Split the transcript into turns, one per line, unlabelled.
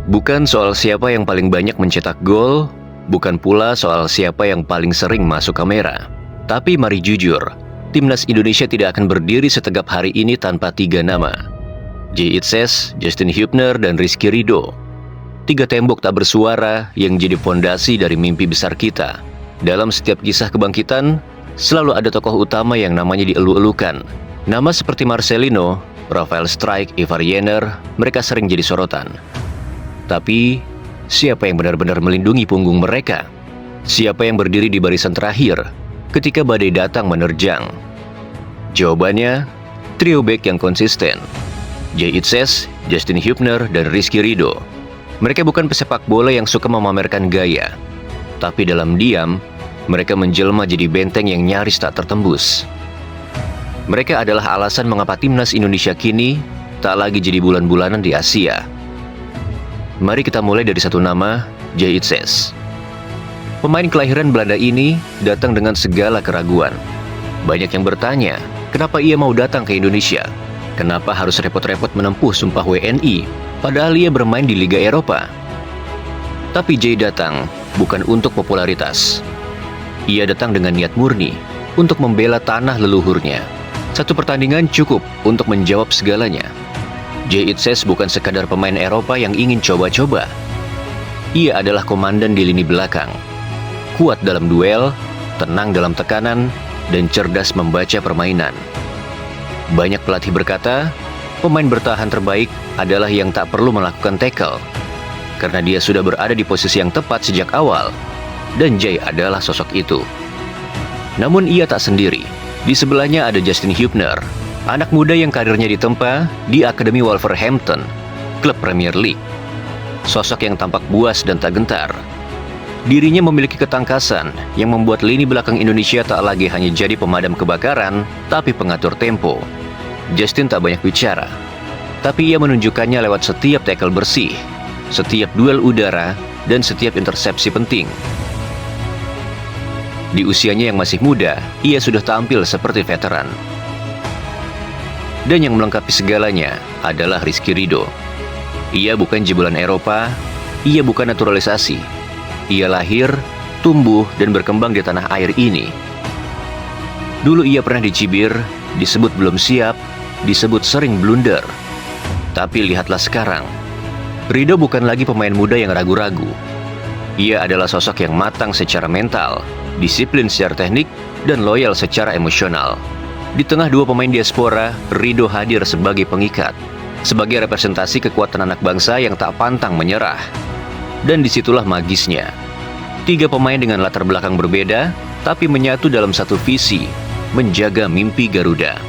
Bukan soal siapa yang paling banyak mencetak gol, bukan pula soal siapa yang paling sering masuk kamera. Tapi mari jujur, timnas Indonesia tidak akan berdiri setegap hari ini tanpa 3 nama. Jay Itzes, Justin Hubner, dan Rizky Ridho. 3 tembok tak bersuara yang jadi fondasi dari mimpi besar kita. Dalam setiap kisah kebangkitan, selalu ada tokoh utama yang namanya dielu-elukan. Nama seperti Marcelino, Rafael Strijk, Ivar Jenner, mereka sering jadi sorotan. Tapi, siapa yang benar-benar melindungi punggung mereka? Siapa yang berdiri di barisan terakhir ketika badai datang menerjang? Jawabannya, trio back yang konsisten. Jay Itzes, Justin Hubner, dan Rizky Ridho. Mereka bukan pesepak bola yang suka memamerkan gaya. Tapi dalam diam, mereka menjelma jadi benteng yang nyaris tak tertembus. Mereka adalah alasan mengapa timnas Indonesia kini tak lagi jadi bulan-bulanan di Asia. Mari kita mulai dari satu nama, Jay Itzes. Pemain kelahiran Belanda ini datang dengan segala keraguan. Banyak yang bertanya, kenapa ia mau datang ke Indonesia? Kenapa harus repot-repot menempuh sumpah WNI, padahal ia bermain di Liga Eropa? Tapi Jay datang bukan untuk popularitas. Ia datang dengan niat murni untuk membela tanah leluhurnya. Satu pertandingan cukup untuk menjawab segalanya. Jay Itzes bukan sekadar pemain Eropa yang ingin coba-coba. Ia adalah komandan di lini belakang. Kuat dalam duel, tenang dalam tekanan, dan cerdas membaca permainan. Banyak pelatih berkata, pemain bertahan terbaik adalah yang tak perlu melakukan tackle. Karena dia sudah berada di posisi yang tepat sejak awal. Dan Jay adalah sosok itu. Namun ia tak sendiri. Di sebelahnya ada Justin Hubner, anak muda yang karirnya ditempa di Akademi Wolverhampton, klub Premier League. Sosok yang tampak buas dan tak gentar. Dirinya memiliki ketangkasan yang membuat lini belakang Indonesia tak lagi hanya jadi pemadam kebakaran, tapi pengatur tempo. Justin tak banyak bicara, tapi ia menunjukkannya lewat setiap tackle bersih, setiap duel udara, dan setiap intersepsi penting. Di usianya yang masih muda, ia sudah tampil seperti veteran. Dan yang melengkapi segalanya adalah Rizky Ridho. Ia bukan jebolan Eropa, ia bukan naturalisasi. Ia lahir, tumbuh, dan berkembang di tanah air ini. Dulu ia pernah dicibir, disebut belum siap, disebut sering blunder. Tapi lihatlah sekarang. Ridho bukan lagi pemain muda yang ragu-ragu. Ia adalah sosok yang matang secara mental, disiplin secara teknik, dan loyal secara emosional. Di tengah 2 pemain diaspora, Ridho hadir sebagai pengikat, sebagai representasi kekuatan anak bangsa yang tak pantang menyerah. Dan disitulah magisnya. 3 pemain dengan latar belakang berbeda, tapi menyatu dalam satu visi, menjaga mimpi Garuda.